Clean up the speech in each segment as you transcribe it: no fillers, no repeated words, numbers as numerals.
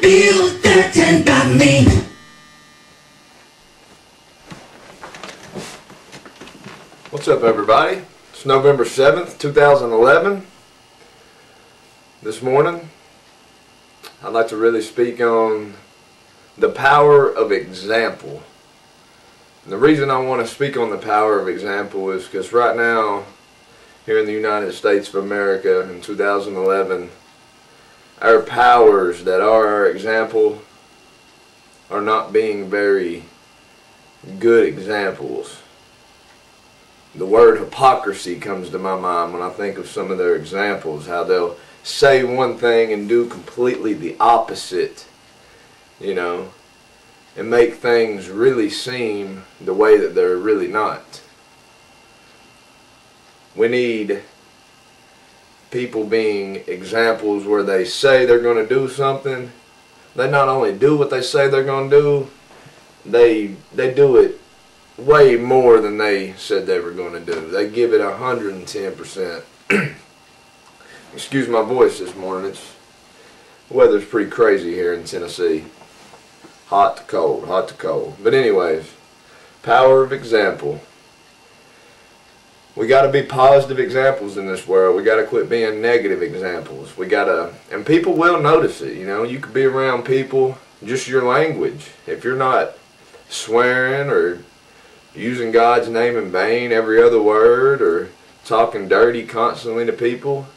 feel threatened by me. What's up, everybody? It's November 7th, 2011. This morning, I'd like to really speak on the power of example. And the reason I want to speak on the power of example is because right now, here in the United States of America in 2011, our powers that are our example are not being very good examples. The word hypocrisy comes to my mind when I think of some of their examples, how they'll say one thing and do completely the opposite, you know, and make things really seem the way that they're really not. We need people being examples where they say they're going to do something. They not only do what they say they're going to do, they do it way more than they said they were going to do. They give it 110%. Excuse my voice this morning. The weather's pretty crazy here in Tennessee. Hot to cold, hot to cold. But anyways, power of example. We got to be positive examples in this world. We got to quit being negative examples. We got to, and people will notice it. You know, you could be around people, just your language. If you're not swearing or using God's name in vain every other word or talking dirty constantly to people,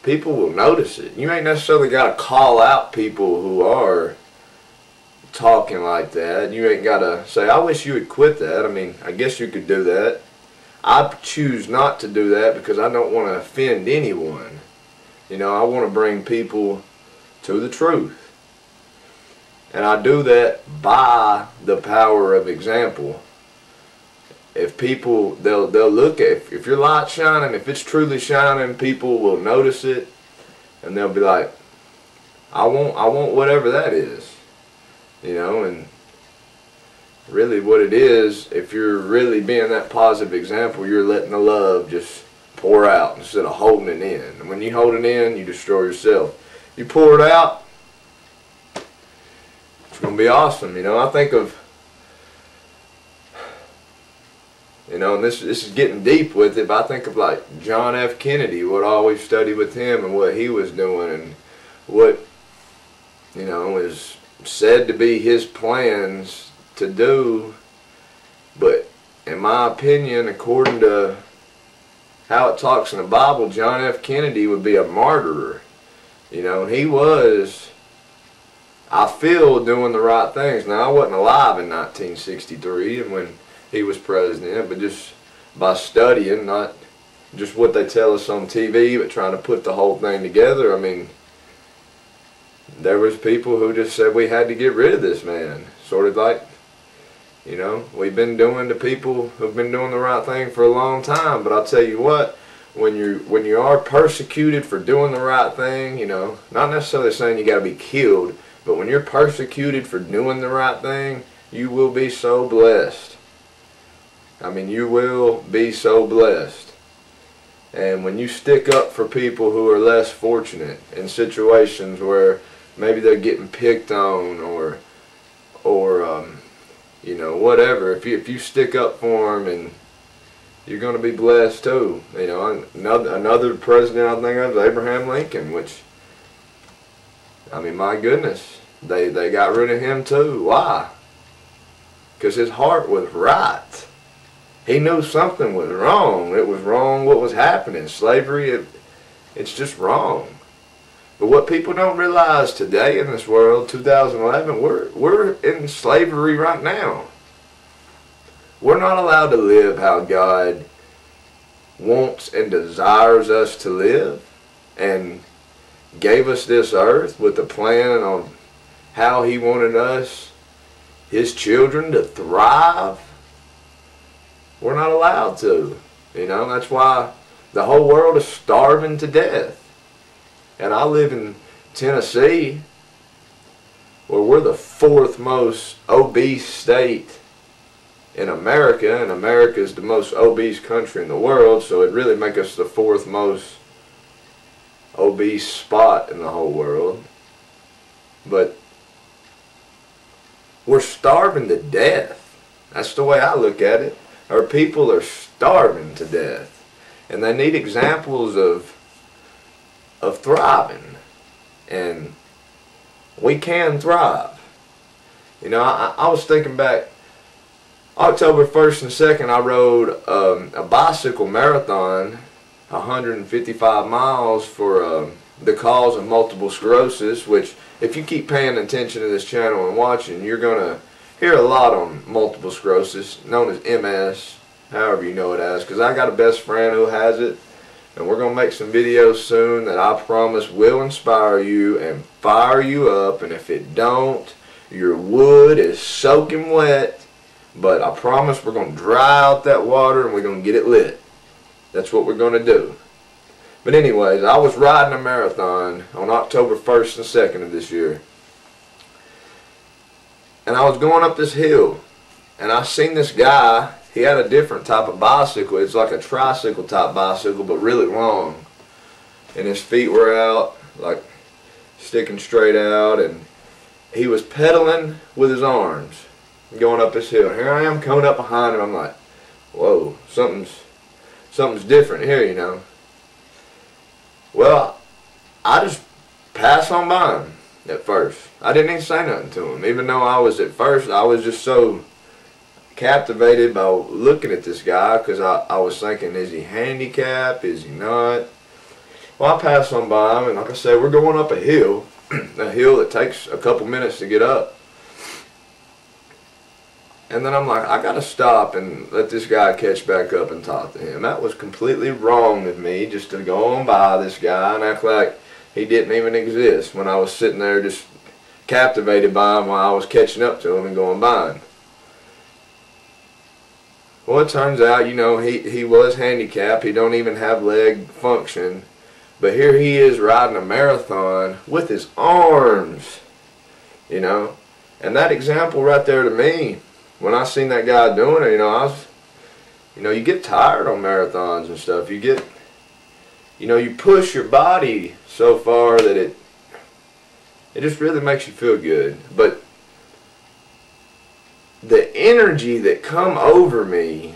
people will notice it. You ain't necessarily got to call out people who are talking like that. You ain't got to say, I wish you would quit that. I mean, I guess you could do that. I choose not to do that because I don't want to offend anyone. You know, I want to bring people to the truth. And I do that by the power of example. If people, they'll look at, if your light's shining, if it's truly shining, people will notice it and they'll be like, I want whatever that is. You know, and really what it is, if you're really being that positive example, you're letting the love just pour out instead of holding it in. And when you hold it in, you destroy yourself. You pour it out, it's going to be awesome. You know, I think of, you know, and this is getting deep with it, but I think of like John F. Kennedy, what I always studied with him and what he was doing and what, you know, is said to be his plans to do. But in my opinion, according to how it talks in the Bible, John F. Kennedy would be a martyr. You know, he was, I feel, doing the right things. Now, I wasn't alive in 1963 and when he was president, but just by studying, not just what they tell us on TV, but trying to put the whole thing together. I mean, there was people who just said we had to get rid of this man. Sort of like, you know, we've been doing to people who've been doing the right thing for a long time. But I'll tell you what, when you are persecuted for doing the right thing, you know, not necessarily saying you got to be killed, but when you're persecuted for doing the right thing, you will be so blessed. I mean, you will be so blessed. And when you stick up for people who are less fortunate in situations where maybe they're getting picked on or you know, whatever, if you stick up for them, and you're going to be blessed too. You know, another president I think of is Abraham Lincoln, which, I mean, my goodness, they got rid of him too. Why? Because his heart was right. He knew something was wrong. It was wrong what was happening. Slavery, it's just wrong. But what people don't realize today in this world, 2011, we're in slavery right now. We're not allowed to live how God wants and desires us to live and gave us this earth with a plan on how He wanted us, His children, to thrive. We're not allowed to. You know, that's why the whole world is starving to death. And I live in Tennessee, where we're the fourth most obese state in America, and America is the most obese country in the world, so it really makes us the fourth most obese spot in the whole world. But we're starving to death. That's the way I look at it. Our people are starving to death, and they need examples of thriving, and we can thrive. You know, I was thinking back, October 1st and 2nd, I rode a bicycle marathon, 155 miles for the cause of multiple sclerosis, which, if you keep paying attention to this channel and watching, you're going to hear a lot on multiple sclerosis, known as MS, however you know it as, because I got a best friend who has it, and we're going to make some videos soon that I promise will inspire you and fire you up, and if it don't, your wood is soaking wet. But I promise we're going to dry out that water and we're going to get it lit. That's what we're going to do. But anyways, I was riding a marathon on October 1st and 2nd of this year. And I was going up this hill. And I seen this guy. He had a different type of bicycle. It's like a tricycle type bicycle, but really long. And his feet were out, like sticking straight out. And he was pedaling with his arms, going up this hill. Here I am coming up behind him. I'm like, whoa, something's different here, you know. Well, I just passed on by him at first. I didn't even say nothing to him, even though I was just so captivated by looking at this guy, because I was thinking, is he handicapped? Is he not? Well, I passed on by him, and like I said, we're going up a hill, a hill that takes a couple minutes to get up. And then I'm like, I gotta stop and let this guy catch back up and talk to him. That was completely wrong of me, just to go on by this guy and act like he didn't even exist when I was sitting there just captivated by him while I was catching up to him and going by him. Well, it turns out, you know, he was handicapped. He don't even have leg function. But here he is riding a marathon with his arms, you know. And that example right there to me, when I seen that guy doing it, you get tired on marathons and stuff. You push your body so far that it just really makes you feel good. But the energy that come over me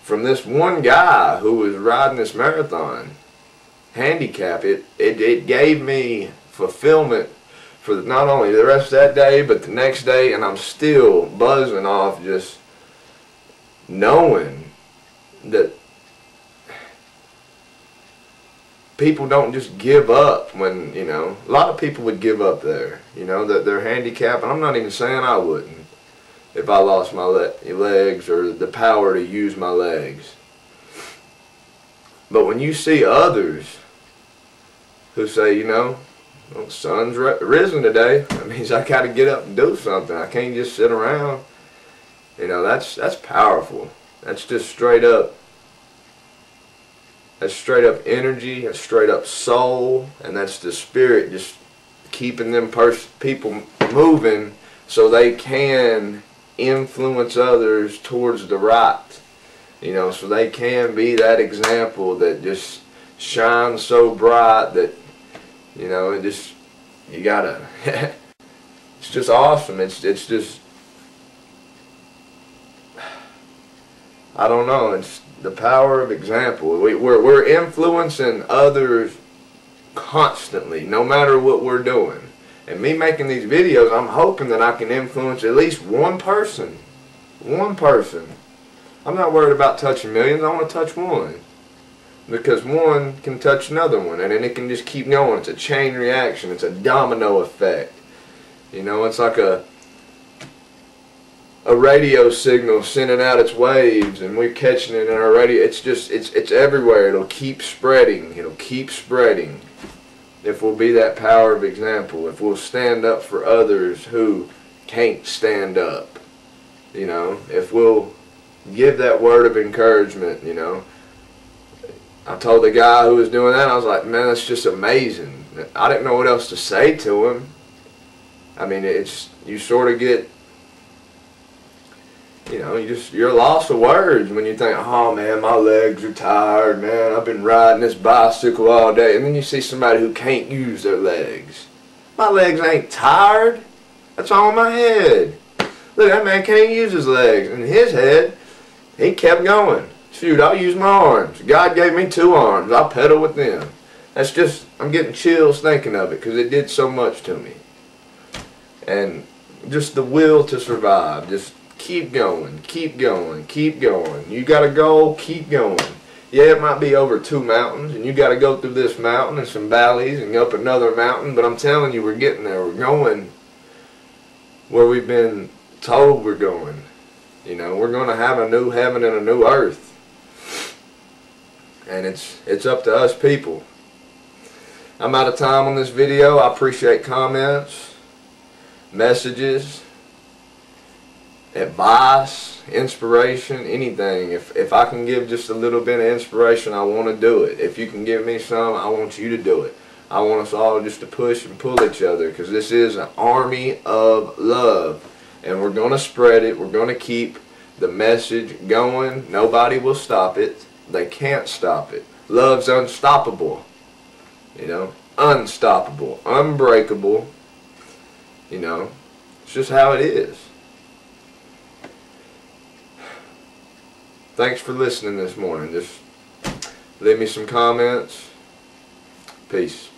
from this one guy who was riding this marathon, handicapped, it gave me fulfillment for not only the rest of that day, but the next day, and I'm still buzzing off just knowing that people don't just give up when, a lot of people would give up there, that they're handicapped, and I'm not even saying I wouldn't if I lost my legs or the power to use my legs. But when you see others who say, well, the sun's risen today, that means I got to get up and do something. I can't just sit around. That's powerful. That's just straight up. That's straight up energy. That's straight up soul, and that's the spirit just keeping them people moving so they can influence others towards the right. So they can be that example that just shines so bright that you gotta, it's just awesome. It's just, I don't know, it's the power of example. We're influencing others constantly, no matter what we're doing. And me making these videos, I'm hoping that I can influence at least one person. One person. I'm not worried about touching millions, I want to touch one. Because one can touch another one, and then it can just keep going. It's a chain reaction. It's a domino effect. It's like a radio signal sending out its waves, and we're catching it in our radio. It's everywhere. It'll keep spreading. It'll keep spreading. If we'll be that power of example, if we'll stand up for others who can't stand up, if we'll give that word of encouragement, I told the guy who was doing that, I was like, man, that's just amazing. I didn't know what else to say to him. I mean, you sort of get, you're a loss of words when you think, oh man, my legs are tired, man, I've been riding this bicycle all day. And then you see somebody who can't use their legs. My legs ain't tired. That's all in my head. Look, that man can't use his legs. In his head, he kept going. Shoot, I'll use my arms. God gave me 2 arms. I'll pedal with them. That's just, I'm getting chills thinking of it because it did so much to me. And just the will to survive. Just keep going, keep going, keep going. You got a goal, keep going. Yeah, it might be over 2 mountains, and you got to go through this mountain and some valleys and up another mountain, but I'm telling you, we're getting there. We're going where we've been told we're going. You know, we're going to have a new heaven and a new earth. And it's up to us people. I'm out of time on this video. I appreciate comments, messages, advice, inspiration, anything. If I can give just a little bit of inspiration, I want to do it. If you can give me some, I want you to do it. I want us all just to push and pull each other, because this is an army of love, and we're going to spread it. We're going to keep the message going. Nobody will stop it. They can't stop it. Love's unstoppable. You know, unstoppable, unbreakable. You know, it's just how it is. Thanks for listening this morning. Just leave me some comments. Peace.